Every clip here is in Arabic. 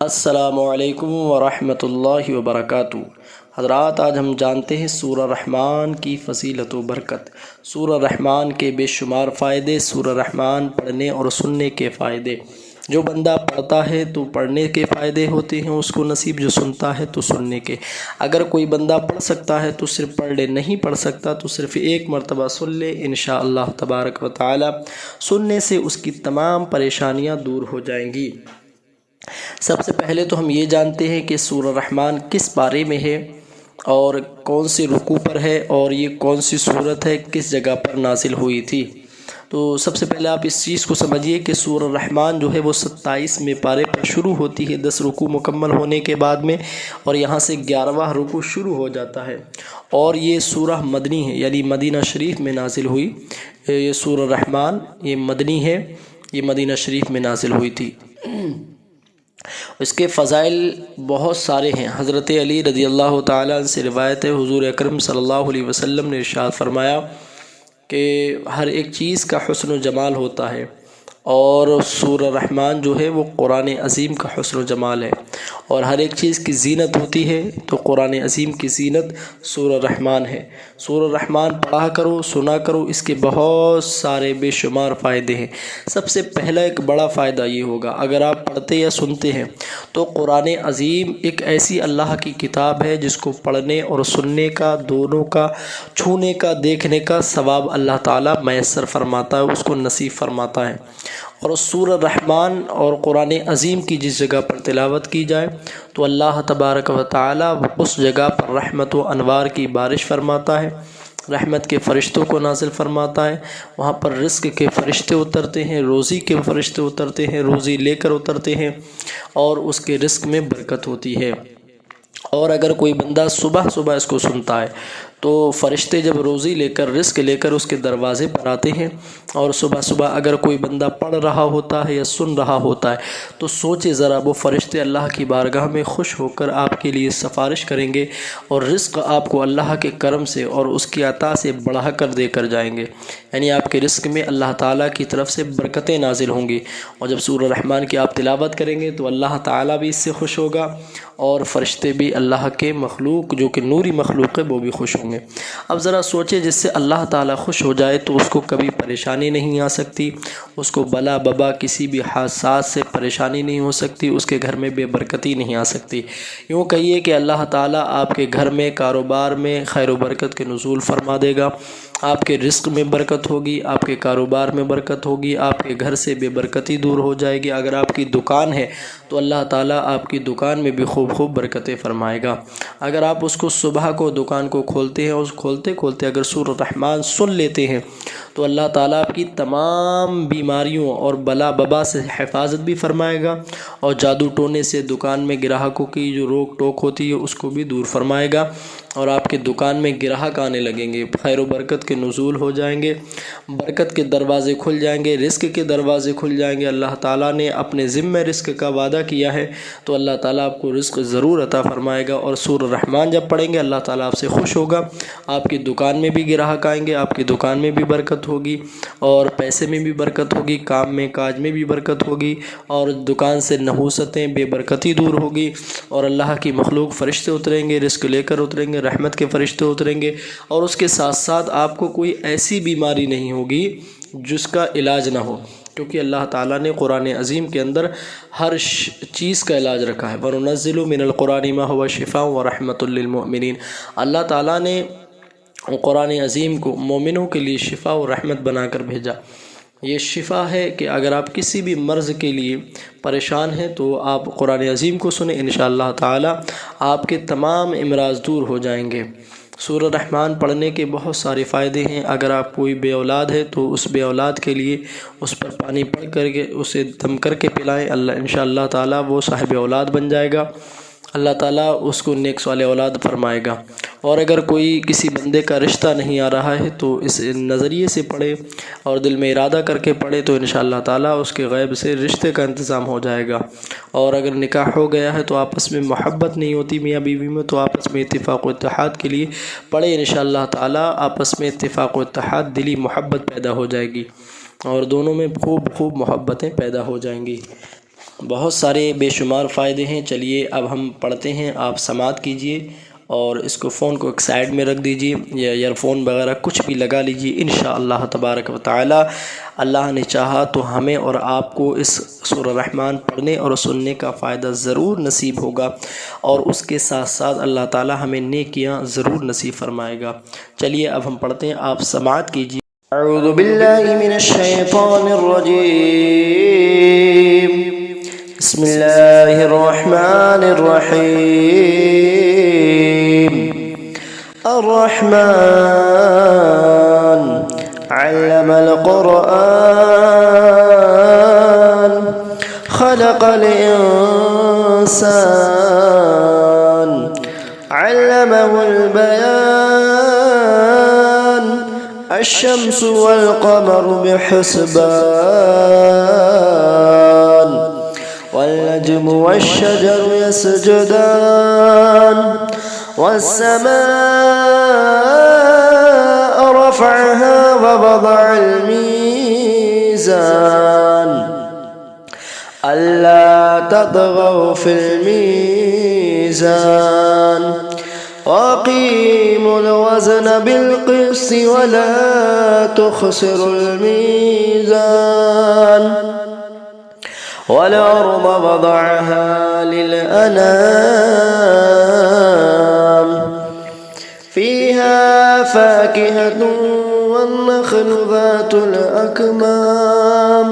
السلام علیکم ورحمۃ اللہ وبرکاتہ۔ حضرات، آج ہم جانتے ہیں سورہ رحمان کی فضیلت و برکت، سورہ رحمان کے بے شمار فائدے، سورہ رحمان پڑھنے اور سننے کے فائدے۔ جو بندہ پڑھتا ہے تو پڑھنے کے فائدے ہوتے ہیں اس کو نصیب، جو سنتا ہے تو سننے کے۔ اگر کوئی بندہ پڑھ سکتا ہے تو صرف پڑھ لے، نہیں پڑھ سکتا تو صرف ایک مرتبہ سن لے، انشاءاللہ تبارک و تعالی سننے سے اس کی تمام پریشانیاں دور ہو جائیں گی۔ سب سے پہلے تو ہم یہ جانتے ہیں کہ سورہ رحمان کس بارے میں ہے اور کون سے رکوع پر ہے، اور یہ کون سی سورت ہے، کس جگہ پر نازل ہوئی تھی۔ تو سب سے پہلے آپ اس چیز کو سمجھیے کہ سورہ رحمان جو ہے وہ 27ویں پارے پر شروع ہوتی ہے 10 رکوع مکمل ہونے کے بعد میں، اور یہاں سے 11واں رکوع شروع ہو جاتا ہے، اور یہ سورہ مدنی ہے، یعنی مدینہ شریف میں نازل ہوئی۔ یہ سورہ رحمان یہ مدنی ہے، یہ مدینہ شریف میں نازل ہوئی تھی۔ اس کے فضائل بہت سارے ہیں۔ حضرت علی رضی اللہ تعالیٰ عنہ سے روایت ہے، حضور اکرم صلی اللہ علیہ وسلم نے ارشاد فرمایا کہ ہر ایک چیز کا حسن و جمال ہوتا ہے، اور سورہ رحمان جو ہے وہ قرآن عظیم کا حسن و جمال ہے، اور ہر ایک چیز کی زینت ہوتی ہے تو قرآن عظیم کی زینت سورہ رحمان ہے۔ سورہ رحمان پڑھا کرو، سنا کرو، اس کے بہت سارے بے شمار فائدے ہیں۔ سب سے پہلا ایک بڑا فائدہ یہ ہوگا، اگر آپ پڑھتے یا سنتے ہیں تو قرآن عظیم ایک ایسی اللہ کی کتاب ہے جس کو پڑھنے اور سننے کا، دونوں کا، چھونے کا، دیکھنے کا ثواب اللہ تعالیٰ میسر فرماتا ہے، اس کو نصیب فرماتا ہے۔ اور سورہ رحمان اور قرآن عظیم کی جس جگہ پر تلاوت کی جائے تو اللہ تبارک و تعالیٰ اس جگہ پر رحمت و انوار کی بارش فرماتا ہے، رحمت کے فرشتوں کو نازل فرماتا ہے، وہاں پر رزق کے فرشتے اترتے ہیں، روزی کے فرشتے اترتے ہیں، روزی لے کر اترتے ہیں، اور اس کے رزق میں برکت ہوتی ہے۔ اور اگر کوئی بندہ صبح صبح اس کو سنتا ہے تو فرشتے جب روزی لے کر، رزق لے کر اس کے دروازے پر آتے ہیں، اور صبح صبح اگر کوئی بندہ پڑھ رہا ہوتا ہے یا سن رہا ہوتا ہے تو سوچے ذرا، وہ فرشتے اللہ کی بارگاہ میں خوش ہو کر آپ کے لیے سفارش کریں گے، اور رزق آپ کو اللہ کے کرم سے اور اس کی عطا سے بڑھا کر دے کر جائیں گے، یعنی آپ کے رزق میں اللہ تعالیٰ کی طرف سے برکتیں نازل ہوں گی۔ اور جب سورہ رحمان کی آپ تلاوت کریں گے تو اللہ تعالیٰ بھی اس سے خوش ہوگا، اور فرشتے بھی، اللہ کے مخلوق جو کہ نوری مخلوق ہے، وہ بھی خوش ہوں گے۔ اب ذرا سوچے، جس سے اللہ تعالیٰ خوش ہو جائے تو اس کو کبھی پریشانی نہیں آ سکتی، اس کو بلا ببا کسی بھی حادثات سے پریشانی نہیں ہو سکتی، اس کے گھر میں بے برکتی نہیں آ سکتی۔ یوں کہیے کہ اللہ تعالیٰ آپ کے گھر میں، کاروبار میں خیر و برکت کے نزول فرما دے گا، آپ کے رزق میں برکت ہوگی، آپ کے کاروبار میں برکت ہوگی، آپ کے گھر سے بے برکتی دور ہو جائے گی۔ اگر آپ کی دکان ہے تو اللہ تعالیٰ آپ کی دکان میں بھی خوب برکتیں فرمائے گا۔ اگر آپ اس کو صبح کو دکان کو کھولتے ہیں، اس کھولتے اگر سورہ رحمان سن لیتے ہیں تو اللہ تعالیٰ آپ کی تمام بیماریوں اور بلا ببا سے حفاظت بھی فرمائے گا، اور جادو ٹونے سے دکان میں گراہکوں کی جو روک ٹوک ہوتی ہے اس کو بھی دور فرمائے گا، اور آپ کے دکان میں گراہک آنے لگیں گے، خیر و برکت کے نزول ہو جائیں گے، برکت کے دروازے کھل جائیں گے، رزق کے دروازے کھل جائیں گے۔ اللہ تعالیٰ نے اپنے ذمہ رزق کا وعدہ کیا ہے تو اللہ تعالیٰ آپ کو رزق ضرور عطا فرمائے گا۔ اور سورہ رحمان جب پڑھیں گے اللہ تعالیٰ آپ سے خوش ہوگا، آپ کی دکان میں بھی گراہک آئیں گے، آپ کی دکان میں بھی برکت ہوگی، اور پیسے میں بھی برکت ہوگی، کام میں کاج میں بھی برکت ہوگی، اور دکان سے نحوستیں، بے برکتی دور ہوگی، اور اللہ کی مخلوق فرشتے اتریں گے، رزق لے کر اتریں گے، رحمت کے فرشتے اتریں گے، اور اس کے ساتھ ساتھ آپ کو کوئی ایسی بیماری نہیں ہوگی جس کا علاج نہ ہو، کیونکہ اللہ تعالیٰ نے قرآن عظیم کے اندر ہر چیز کا علاج رکھا ہے۔ وَنُنَزِّلُ مِنَ الْقُرْآنِ مَا هُوَ شِفَاءٌ وَرَحْمَةٌ لِّلْمُؤْمِنِينَ۔ اللہ تعالیٰ نے قرآن عظیم کو مومنوں کے لیے شفا و رحمت بنا کر بھیجا۔ یہ شفا ہے کہ اگر آپ کسی بھی مرض کے لیے پریشان ہیں تو آپ قرآن عظیم کو سنیں، انشاءاللہ تعالیٰ آپ کے تمام امراض دور ہو جائیں گے۔ سورہ رحمان پڑھنے کے بہت سارے فائدے ہیں۔ اگر آپ کوئی بے اولاد ہے تو اس بے اولاد کے لیے اس پر پانی پڑھ کر کے اسے دم کر کے پلائیں، اللہ انشاءاللہ تعالیٰ وہ صاحب اولاد بن جائے گا، اللہ تعالیٰ اس کو نیک صالح اولاد فرمائے گا۔ اور اگر کوئی کسی بندے کا رشتہ نہیں آ رہا ہے تو اس نظریے سے پڑھے اور دل میں ارادہ کر کے پڑھے تو انشاءاللہ تعالیٰ اس کے غیب سے رشتے کا انتظام ہو جائے گا۔ اور اگر نکاح ہو گیا ہے تو آپس میں محبت نہیں ہوتی میاں بیوی میں تو آپس میں اتفاق و اتحاد کے لیے پڑھے، انشاءاللہ تعالیٰ آپس میں اتفاق و اتحاد، دلی محبت پیدا ہو جائے گی، اور دونوں میں خوب محبتیں پیدا ہو جائیں گی۔ बहुत सारे बेशुमार फ़ायदे हैं। चलिए अब हम पढ़ते हैं, आप समाअत कीजिए और इसको फ़ोन को एक साइड में रख दीजिए या ईयरफ़ोन वगैरह कुछ भी लगा लीजिए। इंशाअल्लाह तबारक व तआला अल्लाह ने चाहा तो हमें और आपको इस सूरह रहमान पढ़ने और सुनने का फ़ायदा ज़रूर नसीब होगा और उसके साथ साथ अल्लाह ताला हमें नेकियां ज़रूर नसीब फरमाएगा। चलिए अब हम पढ़ते हैं, आप समाअत कीजिए। अऊज़ु बिल्लाहि मिनश शैतानिर रजीम। बिस्मिल्लाहिर रहमानिर रहीम। अर्रहमान अल्लमल क़ुरआन खलक़ल इंसान अल्लमहुल बयान अश्शम्सु वल क़मरु बिहुस्बान वल नज्मु वश्शजरु यसजुदान वस्समाअ रफ़अहा व वضعल मीज़ान अल्ला ततग़ौ फ़िल मीज़ान वक़ीमुल वज़न बिलक़िस्ति वला तुख़सिरुल मीज़ान वल-अर्ज़ वضعहा लिल-अनाम फ़ीहा फ़ाकिहतुन वन-नख़्लु ज़ातुल अकमाम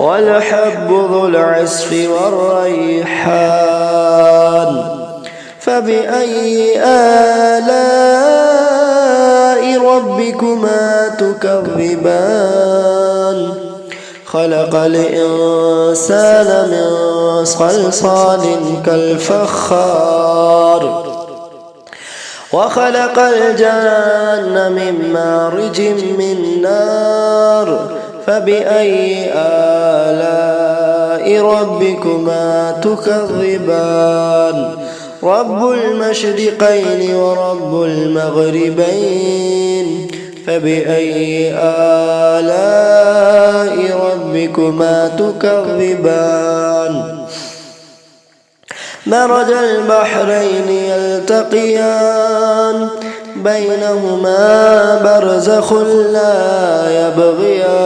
वल-हब्बु ज़ुल-अस्फ़ि war-रैहान फ़बिअय्यि आलाइ रब्बिकुमा तुकज़्ज़िबान खलक़ल इंसान मिन सलसालिन कल-फ़ख़्ख़ार वखलक़ल जन्न मिन मारिजिम मिन नार फ़बिअय्यि आलाइ रब्बिकुमा तुकज़्ज़िबान रब्बुल मशरिक़ैनि व रब्बुल मग़रिबैन फ़बिअय्यि आलाइ रब्बिकुमा तुकज़्ज़िबान मरजल बहरैनि यल्तक़ियान बैनहुमा बरज़ख़ुन ला यबग़ियान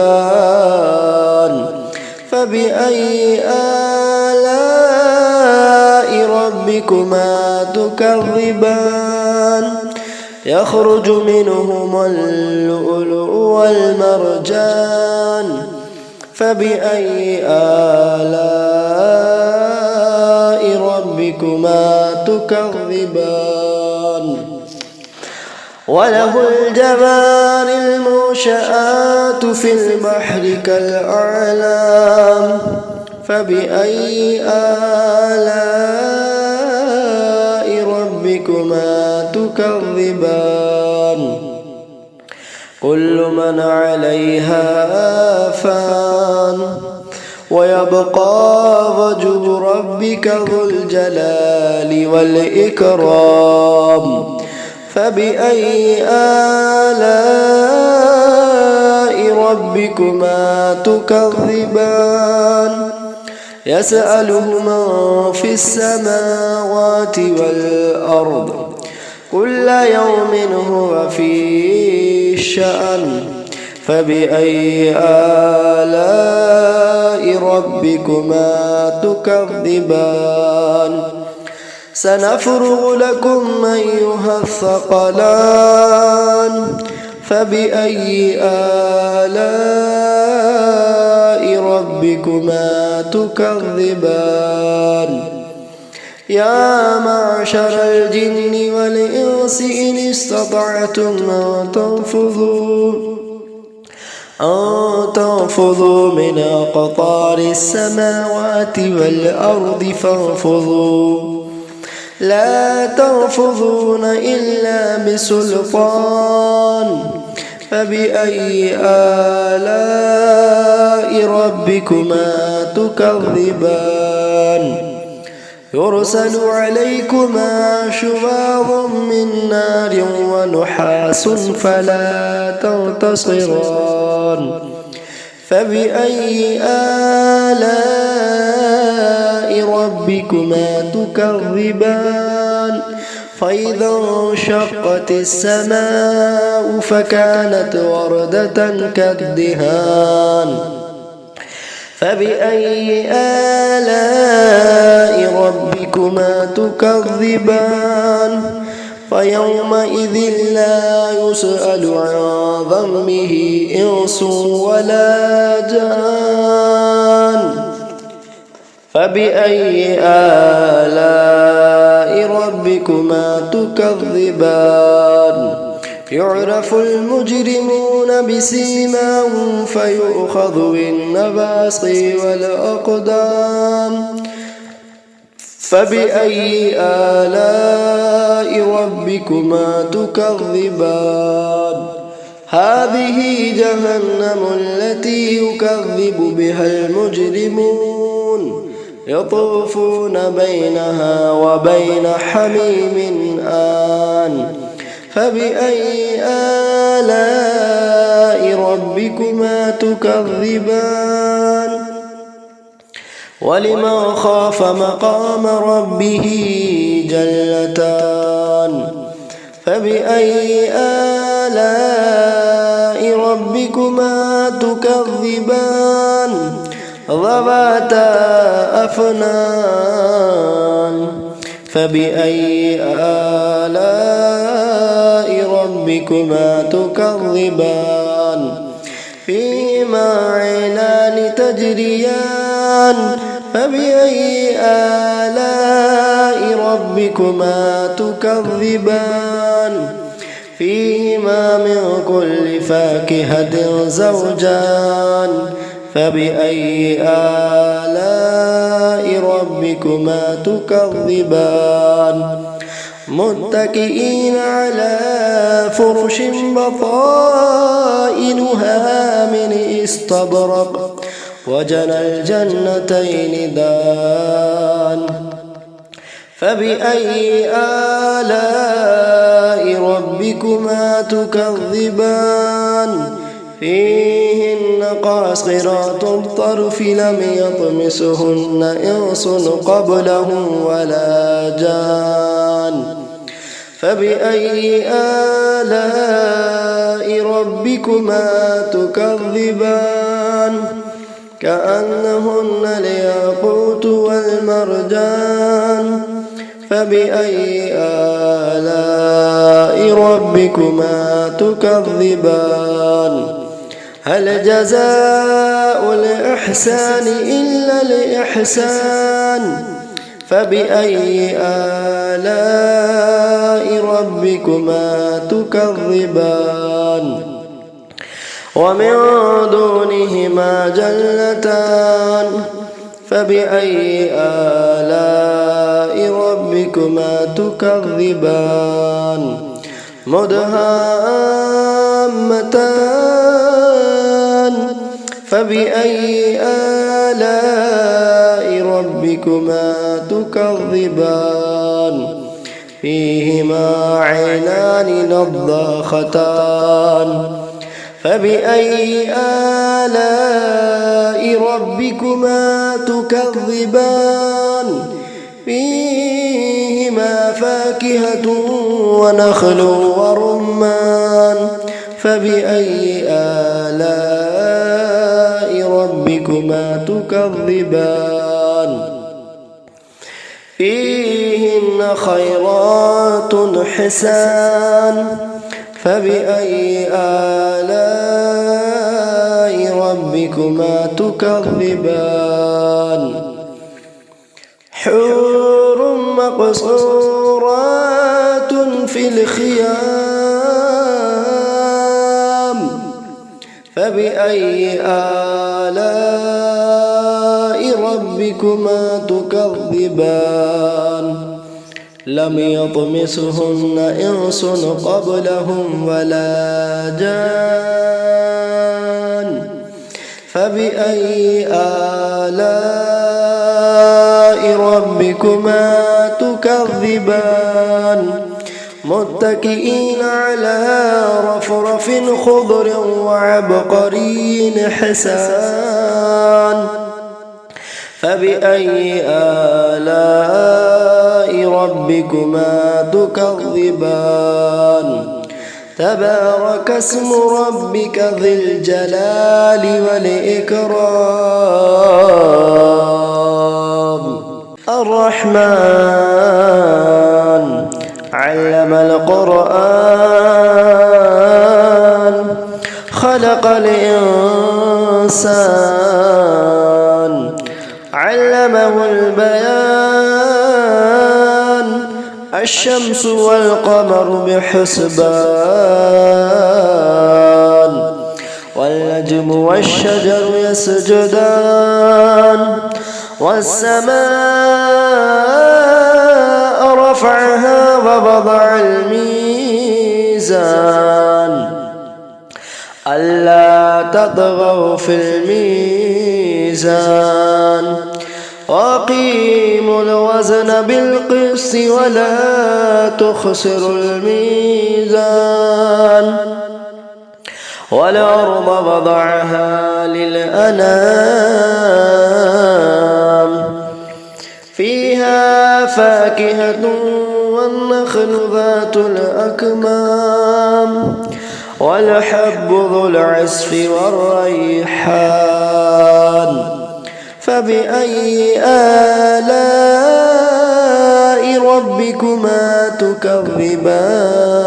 फ़बिअय्यि आलाइ रब्बिकुमा तुकज़्ज़िबान यख़रुजु मिनहुमुल लुअलुअु वल मरजान फ़बिअय्यि आलाइ रब्बिकुमा तुकज़्ज़िबान वलहुल जवारिल मुंशआतु फ़िल बहरि कल-अ'लाम फ़बिअय्यि आलाइ रब्बिकुमा तुकज़्ज़िबान कुल्लु मन अलैहा फ़ान वयबक़ा वजहु रब्बिका ज़ुल जलालि वल इकराम फ़बिअय्यि आलाइ रब्बिकुमा तुकज़्ज़िबान यसअलुहु मन फ़िस समावाति वल अर्द कुल्ल यौमिन हुवा फ़ी शअन फ़बिअय्यि आलाइ रब्बिकुमा तुकज़्ज़िबान सनफ़्रुग़ु लकुम अय्युहस-सक़लान फ़बिअय्यि आलाइ रब्बिकुमा तुकज़्ज़िबान या माशरल जिन्नि वल इंसि इन इस्ततअतुम أن تنفذوا من أقطار السماوات والأرض فانفذوا لا تنفذون إلا بسلطان فبأي آلاء ربكما تكذبان يرسل عليكما شواظ من نار ونحاس فلا تنتصران فبأي آلاء ربكما تكذبان فإذا انشقت السماء فكانت وردة كالدهان فبأي آلاء ربكما تكذبان فيومئذ لا يسأل عن ذنبه إنس ولا جان فبأي آلاء ربكما تكذبان يعرف المجرمون بسيماهم فيؤخذ بالنواصي والأقدام فبأي آلاء ربكما تكذبان هذه جهنم التي يكذب بها المجرمون يطوفون بينها وبين حميم آن فبأي آلاء ربكما تكذبان ولمن خاف مقام ربه جنتان فبأي آلاء ربكما تكذبان ذواتا أفنان فبأي آلاء ربكما تكذبان فيهما عينان تجريان فبأي آلاء ربكما تكذبان فيهما من كل فاكهة زوجان فبأي آلاء ربكما تكذبان متكئين على فرش بطائنها من استبرق وجنى الجنتين دان فبأي آلاء ربكما تكذبان فيهن قاصرات الطرف لم يطمسهن إنس قبلهم ولا جان فبأي آلاء ربكما تكذبان كأنهن الياقوت والمرجان فبأي آلاء ربكما تكذبان هل جزاء الإحسان إلا الإحسان فبأي آلاء ربكما تكذبان ومن دونهما جنتان فبأي آلاء ربكما تكذبان مدهامتان فبأي آلاء ربكما تكذبان فيهما عينان نضاختان فبأي آلاء ربكما تكذبان فيهما فاكهة ونخل ورمان فبأي آلاء ربكما تكذبان فيهن خيرات حسان فبأي آلاء ربكما تكذبان حور مقصورات في الخيام فبأي آلاء ربكما تكذبان لم يطمسهن إنس قبلهم ولا جان فبأي آلاء ربكما تكذبان متكئين على رفرف خضر وعبقري حسان فبأي آلاء ربكما تكذبان تبارك اسم ربك ذي الجلال والإكرام الرحمن علم القرآن خلق الإنسان علمه البيان الشمس والقمر بحسبان والنجم والشجر يسجدان والسماء رفعها ووضع الميزان ألا تطغوا في الميزان وأقيموا الوزن بالقسط ولا تخسروا الميزان والأرض وضعها للأنام فيها فاكهة والنخل ذات الأكمام والحب ذو العصف والريحان فبأي آلاء ربكما تكذبان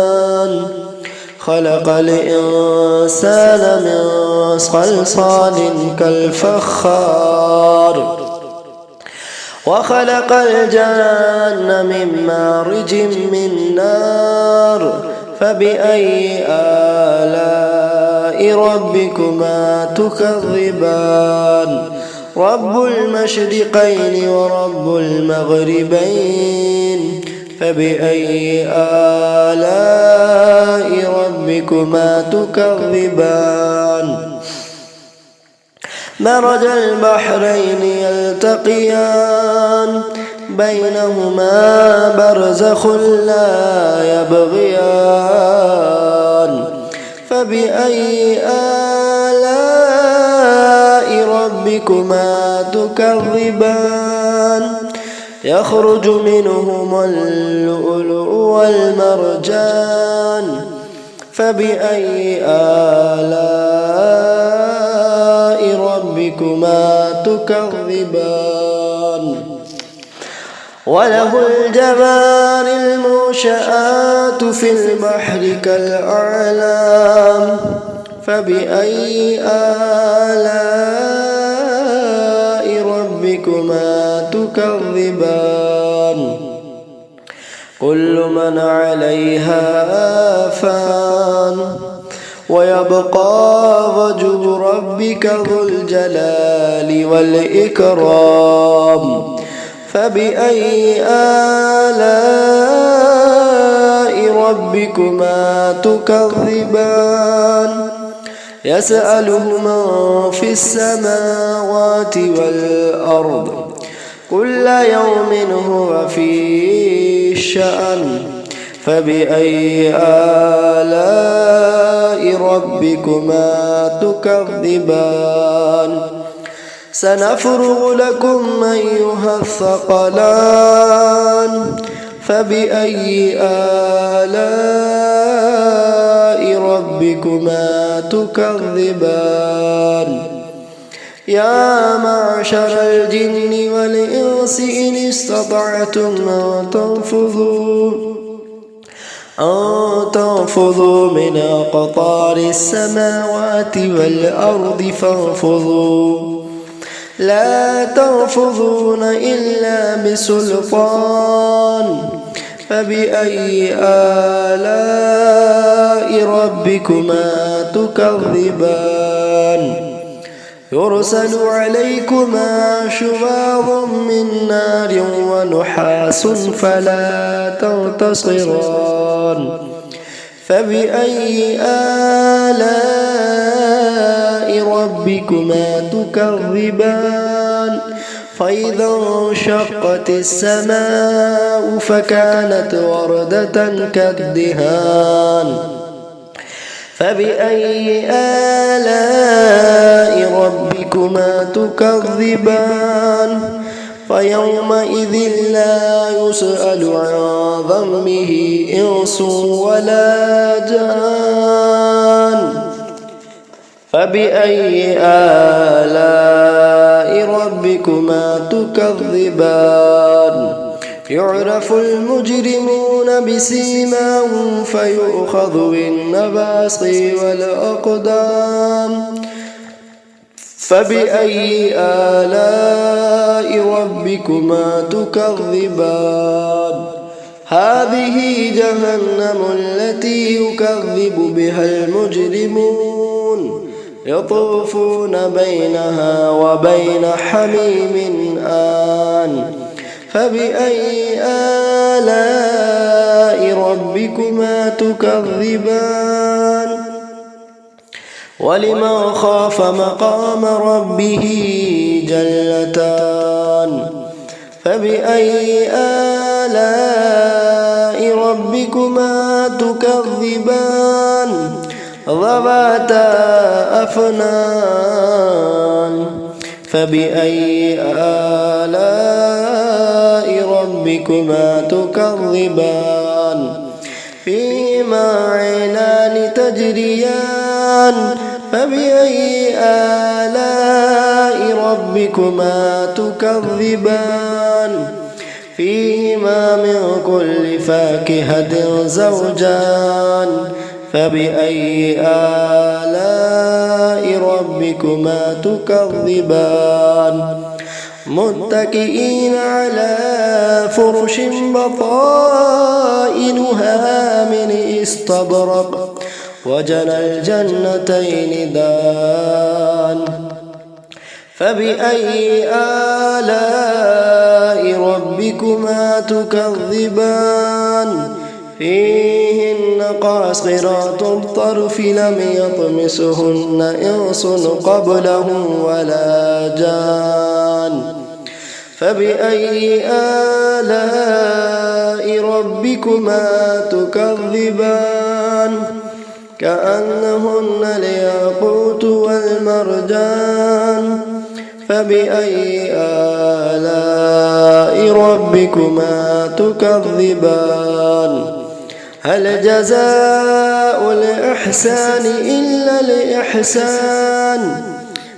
خلق الإنسان من صلصال كالفخار وخلق الجن من مارج من نار فبأي آلاء ربكما تكذبان رب المشرقين ورب المغربين فبأي آلاء ربكما تكذبان مرج البحرين يلتقيان بينهما برزخ لا يبغيان فبأي آلاء ربكما تكذبان يخرج منهما اللؤلؤ والمرجان فبأي آلاء ربكما تكذبان وله الجوار المنشآت في البحر كالأعلام فبأي آلاء ربكما تكذبان كل من عليها فان ويبقى وجه ربك ذو الجلال والإكرام فبأي آلاء ربكما تكذبان يسأله من في السماوات والأرض كل يوم هو في شأن فبأي آلاء ربكما تكذبان سنفرغ لكم أيها الثقلان فبأي آلاء ربكما تكذبان يا معشر الجن والإنس إن استطعتم أن تنفذوا من أقطار السماوات والأرض فانفذوا لا تنفذون إلا بسلطان فبأي آلاء ربكما تكذبان يرسل عليكما شواظ من نار ونحاس فلا تنتصران فبأي آلاء ربكما تكذبان فإذا انشقت السماء فكانت وردة كالدهان فبأي آلاء ربكما تكذبان فيومئذ لا يسأل عن ذنبه إنس ولا جان فبأي آلاء ربكما تكذبان يعرف المجرمون بسيماهم فيؤخذ بالنواصي والأقدام فبأي آلاء ربكما تكذبان هذه جهنم التي يكذب بها المجرمون يطوفون بينها وبين حميم آن فبأي آلاء ربكما تكذبان ولمن خاف مقام ربه جنتان فبأي آلاء ربكما تكذبان ذواتا أفنان فبأي آلاء ربكما تكذبان فيهما عينان تجريان فبأي آلاء ربكما تكذبان فيهما من كل فاكهة زوجان فبأي آلاء ربكما تكذبان متكئين على فرش بطائنها من استبرق وجنى الجنتين دان فبأي آلاء ربكما تكذبان فيهن قاصرات الطرف لم يطمسهن إنس قبلهم ولا جان فبأي آلاء ربكما تكذبان كأنهن الياقوت والمرجان فبأي آلاء ربكما تكذبان هل جزاء الإحسان إلا الإحسان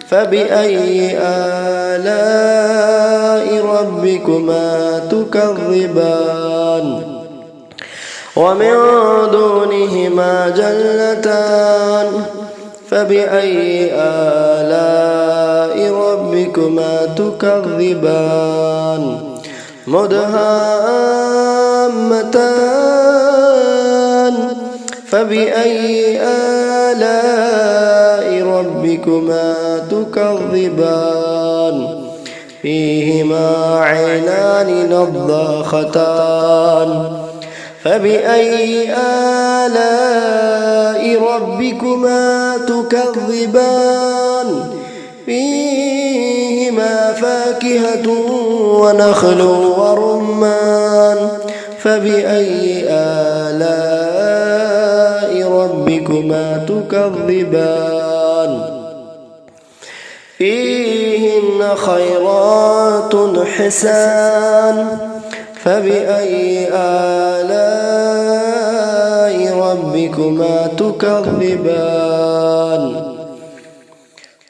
فبأي آلاء ربكما تكذبان ومن دونهما جنتان فبأي آلاء ربكما تكذبان مدهامتان فبأي آلاء ربكما تكذبان فيهما عينان نضاختان فبأي آلاء ربكما تكذبان فيهما فاكهة ونخل ورمان فبأي آلاء ربكما تكذبان فيهن خيرات حسان فبأي آلاء ربكما تكذبان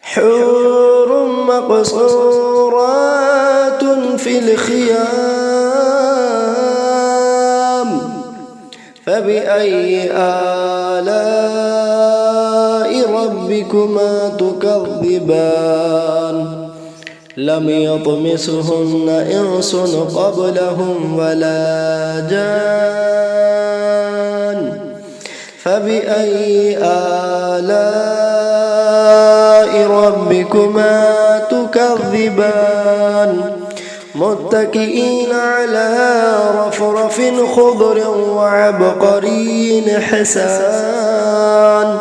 حور مقصورات في الخيام فبأي آلاء ربكما تكذبان لم يطمسهن إنس قبلهم ولا جان فبأي آلاء ربكما تكذبان متكئين على رفرف خضر وعبقري حسان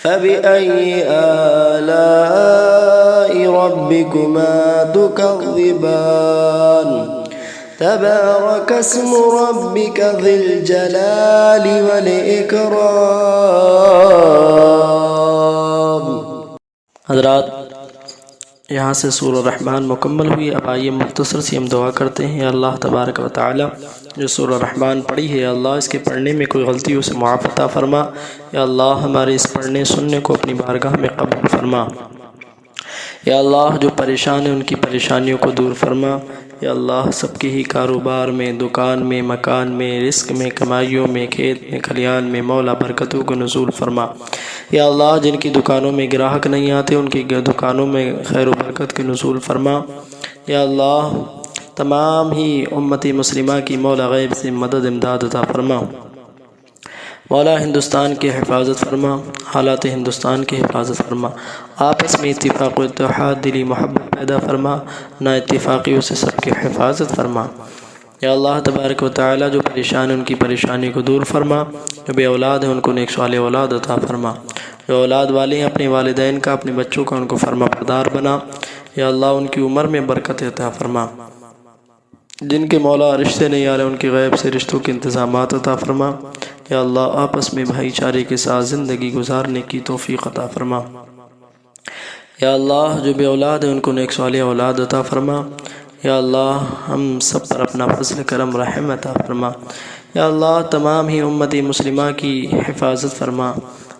فبأي آلاء ربكما تكذبان تبارك اسم ربك ذي الجلال والإكرام۔ حضرات، یہاں سے سورہ الرحمن مکمل ہوئی۔ اب آئیے مختصر سی ہم دعا کرتے ہیں۔ یا اللہ تبارک و تعالی، جو سورہ الرحمن پڑھی ہے، یا اللہ اس کے پڑھنے میں کوئی غلطی ہو سے معاف عطا فرما۔ یا اللہ ہمارے اس پڑھنے سننے کو اپنی بارگاہ میں قبول فرما۔ یا اللہ جو پریشان ہیں ان کی پریشانیوں کو دور فرما۔ یا اللہ سب کے ہی کاروبار میں، دکان میں، مکان میں، رزق میں، کمائیوں میں، کھیت میں، کھلیان میں مولا برکتوں کو نزول فرما۔ یا اللہ جن کی دکانوں میں گراہک نہیں آتے ان کی دکانوں میں خیر و برکت کے نزول فرما۔ یا اللہ تمام ہی امت مسلمہ کی مولا غیب سے مدد امداد عطا فرما۔ مولا ہندوستان کی حفاظت فرما، حالات ہندوستان کی حفاظت فرما، آپس میں اتفاق و اتحاد، دلی محبت پیدا فرما، نا اتفاقیوں سے سب کی حفاظت فرما۔ یا اللہ تبارک و تعالی جو پریشان ہیں ان کی پریشانی کو دور فرما، جو بے اولاد ہیں ان کو نیک صالح اولاد عطا فرما، جو اولاد والے ہیں اپنے والدین کا، اپنے بچوں کا ان کو فرما بردار بنا۔ یا اللہ ان کی عمر میں برکت عطا فرما، جن کے مولا رشتے نہیں آ رہے ان کے غیب سے رشتوں کے انتظامات عطا فرما۔ یا اللہ آپس میں بھائی چارے کے ساتھ زندگی گزارنے کی توفیق عطا فرما۔ یا اللہ جو بے اولاد ہیں ان کو نیک صالح اولاد عطا فرما۔ یا اللہ ہم سب پر اپنا فضل کرم رحم عطا فرما۔ یا اللہ تمام ہی امت مسلمہ کی حفاظت فرما۔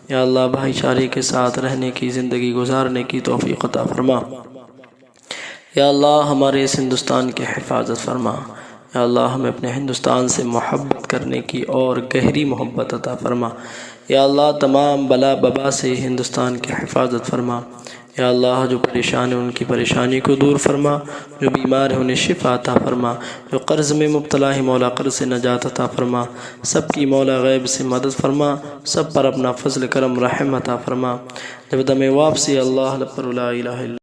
یا اللہ بھائی چارے کے ساتھ رہنے کی، زندگی گزارنے کی توفیق عطا فرما۔ یا اللہ ہمارے اس ہندوستان کی حفاظت فرما۔ یا اللہ ہمیں اپنے ہندوستان سے محبت کرنے کی اور گہری محبت عطا فرما۔ یا اللہ تمام بلا ببا سے ہندوستان کی حفاظت فرما۔ یا اللہ جو پریشان ہیں ان کی پریشانی کو دور فرما، جو بیمار ہیں انہیں شفا عطا فرما، جو قرض میں مبتلا ہے مولا قرض سے نجات عطا فرما، سب کی مولا غیب سے مدد فرما، سب پر اپنا فضل کرم رحم عطا فرما۔ جب دم واپسی اللہ لپر لا الہ الا